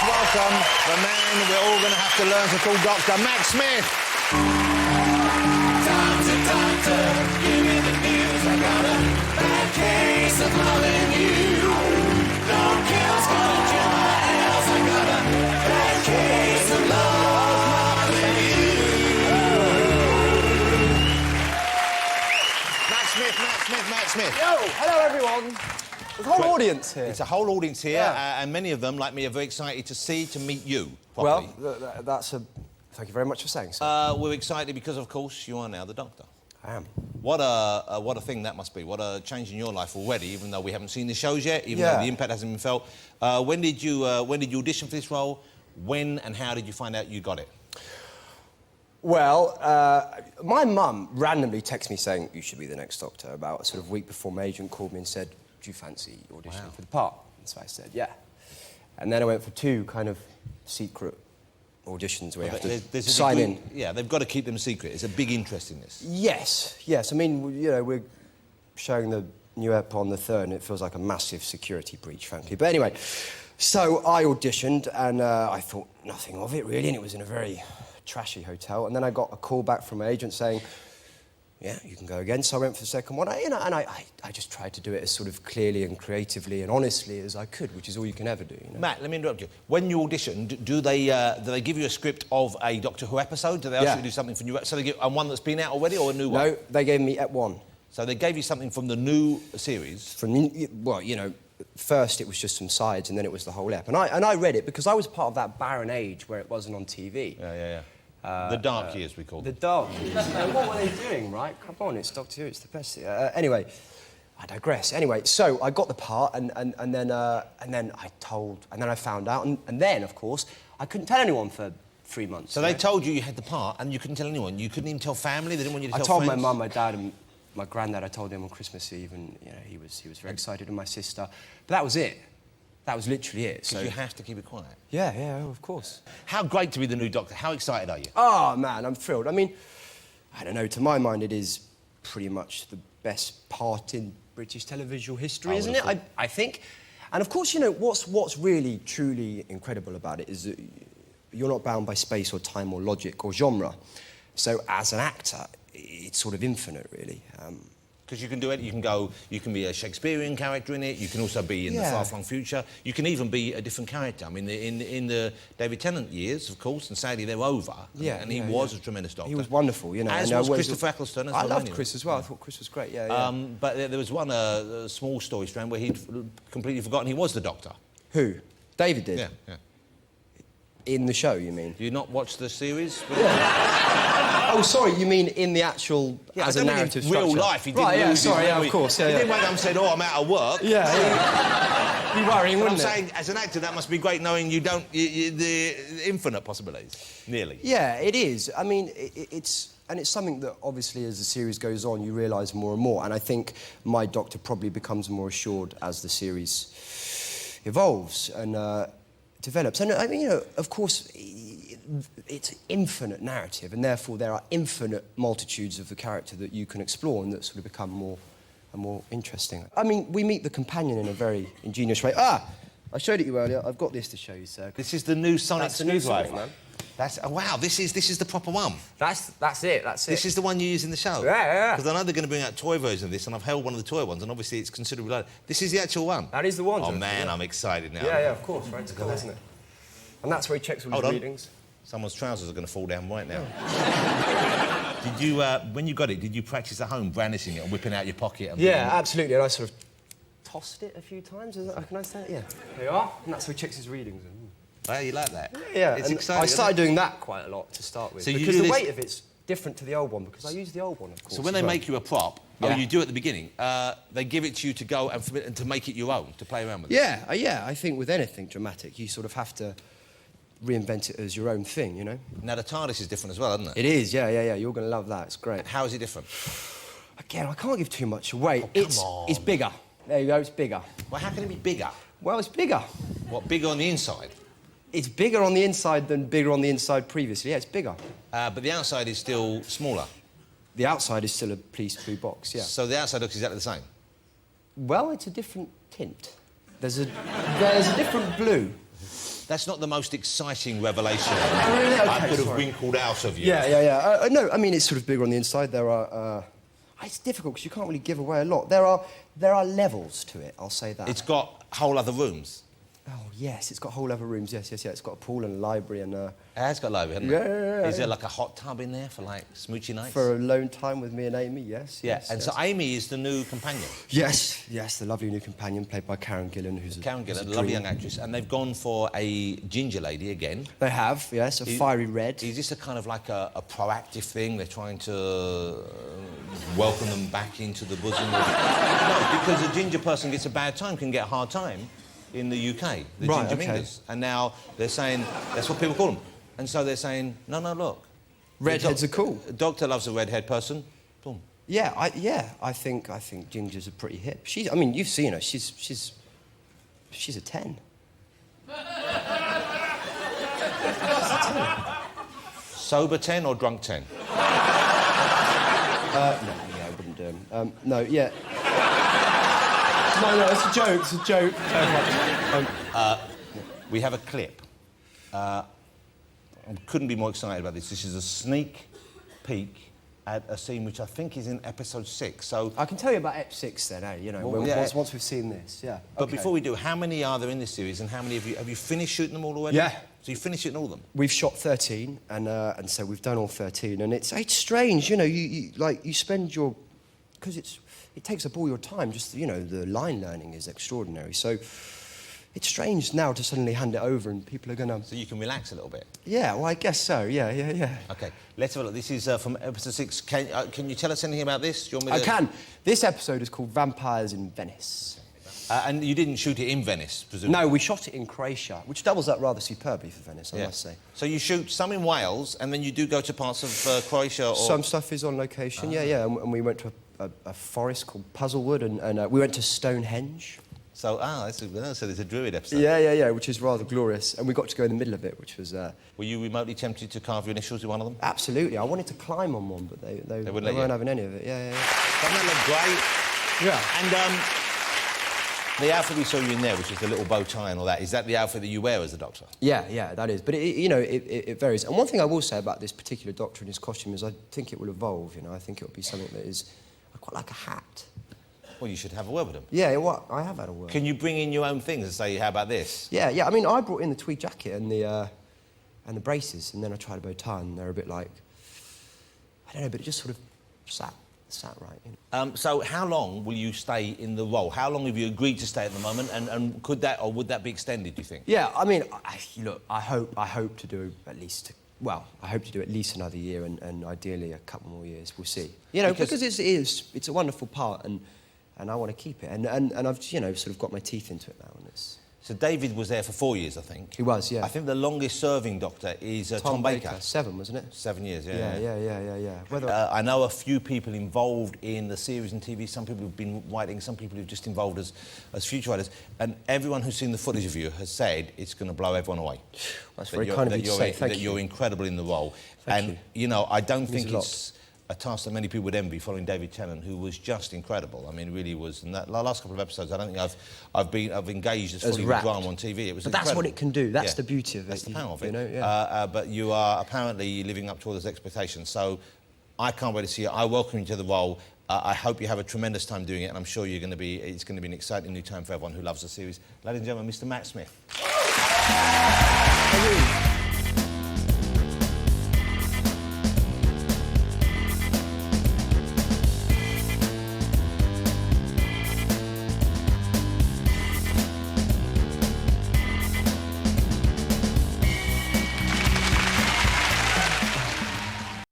welcome the man we're all going to have to learn to call Doctor, Max Smith. Doctor, give me the news. I got a bad case of loving you. No kills gonna kill my ass. I got a bad case of loving you. Max Smith. Yo, hello everyone. There's a whole audience here. It's a whole audience here, Yeah. and many of them, like me, are very excited to meet you properly. Well, that's a... Thank you very much for saying so. We're excited because, of course, you are now the Doctor. I am. What a thing that must be. What a change in your life already, even though we haven't seen the shows yet, even though the impact hasn't been felt. When did you audition for this role? When and how did you find out you got it? Well, my mum randomly texted me saying, you should be the next Doctor, about a sort of week before my agent called me and said, do you fancy auditioning for the part? And so I said, yeah. And then I went for 2 kind of secret auditions where you have to sign in. Yeah, they've got to keep them secret. It's a big interest in this. Yes. I mean, you know, we're showing the new ep on the 3rd and it feels like a massive security breach, frankly. But anyway, so I auditioned and I thought nothing of it, really, and it was in a very trashy hotel. And then I got a call back from my agent saying, yeah, you can go again. So I went for the second one. I just tried to do it as sort of clearly and creatively and honestly as I could, which is all you can ever do, you know? Matt, let me interrupt you. When you audition, do they give you a script of a Doctor Who episode? Do they ask you to do something for new? So they give one that's been out already or a new one? No, they gave me Ep 1. So they gave you something from the new series? Well, you know, first it was just some sides and then it was the whole ep. And I read it because I was part of that barren age where it wasn't on TV. Yeah. The dark years, we call them. The dark years. What were they doing, right? Come on, it's Doctor Who, it's the best. Anyway, I digress. Anyway, so I got the part, and then I found out, and then, of course, I couldn't tell anyone for 3 months. So they told you had the part, and you couldn't tell anyone? You couldn't even tell family? They didn't want you to tell friends? friends? I told my mum, my dad, and my granddad. I told him on Christmas Eve, and, you know, he was very excited, and my sister. But that was it. That was literally it. So you have to keep it quiet? Yeah, of course. How great to be the new Doctor. How excited are you? Oh, man, I'm thrilled. I mean, I don't know, to my mind, it is pretty much the best part in British televisual history, isn't it? I think. And, of course, you know, what's really, truly incredible about it is that you're not bound by space or time or logic or genre. So, as an actor, it's sort of infinite, really. Because you can do it, you can be a Shakespearean character in it, you can also be in the far-flung future, you can even be a different character. I mean, in the David Tennant years, of course, and sadly they're over, and he was a tremendous Doctor. He was wonderful, you know. As was Christopher Eccleston as well. I loved Chris as well, I thought Chris was great, But there was one small story strand where he'd completely forgotten he was the Doctor. Who? David did? Yeah. In the show, you mean? Do you not watch the series? Oh, sorry, you mean in the actual, as a narrative structure? Real life, he didn't lose his memory. of course, He didn't wake up and said, oh, I'm out of work. Yeah. Be worrying, wouldn't it? I'm saying, as an actor, that must be great knowing you don't... the infinite possibilities, nearly. Yeah, it is. I mean, it's something that, obviously, as the series goes on, you realise more and more, and I think my Doctor probably becomes more assured as the series evolves and develops. And, I mean, you know, of course, it's infinite narrative, and therefore there are infinite multitudes of the character that you can explore and that sort of become more and more interesting. I mean, we meet the companion in a very ingenious way. I showed it you earlier. I've got this to show you, sir. This is the new Sonic screwdriver, man. That's wow. This is the proper one. That's it. This is the one you use in the show. Yeah. Because I know they're going to bring out a toy version of this, and I've held one of the toy ones, and obviously it's considerably larger. This is the actual one. That is the one. Oh man, I'm excited now. Yeah, of course. Right, it's cool, isn't it? And that's where he checks all his readings. Someone's trousers are going to fall down right now. Did you, when you got it, did you practice at home brandishing it and whipping out your pocket? And Absolutely. And I sort of tossed it a few times. Can I say it? Yeah. There you are. And that's how he checks his readings. Oh, you like that? Yeah. It's exciting. I started doing that quite a lot to start with. So because the weight of it's different to the old one, because I use the old one, of course. So when they make you a prop, you do at the beginning, they give it to you to go and to make it your own, to play around with it? Yeah. I think with anything dramatic, you sort of have to reinvent it as your own thing, you know? Now, the TARDIS is different as well, isn't it? It is, yeah. You're going to love that. It's great. How is it different? Again, I can't give too much away. Oh, come on. It's bigger. There you go, it's bigger. Well, how can it be bigger? Well, it's bigger. What, bigger on the inside? It's bigger on the inside than bigger on the inside previously. Yeah, it's bigger. But the outside is still smaller? The outside is still a police blue box, yeah. So the outside looks exactly the same? Well, it's a different tint. There's a different blue. That's not the most exciting revelation really? Okay, I could have sorry. winkled out of you. Yeah. No, I mean, it's sort of bigger on the inside. There are... it's difficult because you can't really give away a lot. There are levels to it, I'll say that. It's got whole other rooms. Oh, yes, it's got whole other rooms, yes. It's got a pool and a library and... It has got a library, hasn't it? Yeah. Is there like a hot tub in there for like smoochy nights? For alone time with me and Amy, yes. Yeah, and so Amy is the new companion. Yes, the lovely new companion played by Karen Gillan, who's Karen Gillan, a a lovely dream. young actress, and they've gone for a ginger lady again. They have, yes, a fiery red. Is this a kind of like a proactive thing? They're trying to welcome them back into the bosom of... No, because a ginger person gets a bad time, can get a hard time in the UK, the Right, ginger okay. mingers. And now they're saying, that's what people call them. And so they're saying, no, look. Redheads are cool. A doctor loves a redhead person. Boom. Yeah, I think gingers are pretty hip. I mean, you've seen her. She's a 10. Sober 10 or drunk 10? No, I wouldn't do them. No, yeah. No, it's a joke. We have a clip. I couldn't be more excited about this. This is a sneak peek at a scene which I think is in episode 6. So, I can tell you about Ep 6 then, eh? You know, Well, yeah. once we've seen this, yeah. but Okay. before we do, how many are there in this series, and how many have you finished shooting them all already? Yeah. So you finished shooting all of them? We've shot 13, and so we've done all 13, and it's strange, you know. You spend your, because it takes up all your time. Just the line learning is extraordinary. So it's strange now to suddenly hand it over, and people are gonna. So you can relax a little bit. Yeah, well, I guess so. Yeah. Okay, let's have a look. This is from episode 6. Can you tell us anything about this? Do you want me I to... can. This episode is called Vampires in Venice. And you didn't shoot it in Venice, presumably? No, we shot it in Croatia, which doubles up rather superbly for Venice, I must say. So you shoot some in Wales, and then you do go to parts of Croatia or... Some stuff is on location, yeah. And we went to a forest called Puzzlewood, and we went to Stonehenge. So, so there's a Druid episode. Yeah, which is rather glorious. And we got to go in the middle of it, which was... Were you remotely tempted to carve your initials with one of them? Absolutely. I wanted to climb on one, but they weren't having any of it. Yeah. Doesn't that look great? Yeah. And the outfit we saw you in there, which is the little bow tie and all that, is that the outfit that you wear as a doctor? Yeah, that is. But, it varies. And one thing I will say about this particular doctor and his costume is I think it will evolve, I think it will be something that is... I quite like a hat. Well, you should have a word with them. Yeah, I have had a word. Can you bring in your own things and say, how about this? Yeah. I mean, I brought in the tweed jacket and the braces, and then I tried a bow tie, and they're a bit like... I don't know, but it just sort of sat right. So how long will you stay in the role? How long have you agreed to stay at the moment, and could that, or would that be extended, do you think? Yeah, I mean, look, I hope to do at least... Well, I hope to do at least another year and ideally a couple more years. We'll see. Because it's a wonderful part, and I want to keep it. And I've, sort of got my teeth into it now. And it's... So David was there for 4 years, I think. He was, yeah. I think the longest-serving doctor is Tom Baker. 7, wasn't it? 7 years, Yeah. Whether... I know a few people involved in the series and TV. Some people have been writing, some people who've just involved as future writers. And everyone who's seen the footage of you has said it's going to blow everyone away. That's very kind of you to say. Thank you. That you're incredible in the role. Thank you. I don't think a it's a task that many people would envy, following David Tennant, who was just incredible. I mean, really was. And that last couple of episodes, I don't think I've engaged as fully with drama on TV. It was But that's incredible. what it can do. That's the beauty of it. That's the power of it. Yeah. But you are apparently living up to all those expectations. So I can't wait to see it. I welcome you to the role. I hope you have a tremendous time doing it, and I'm sure it's going to be an exciting new time for everyone who loves the series. Ladies and gentlemen, Mr. Matt Smith.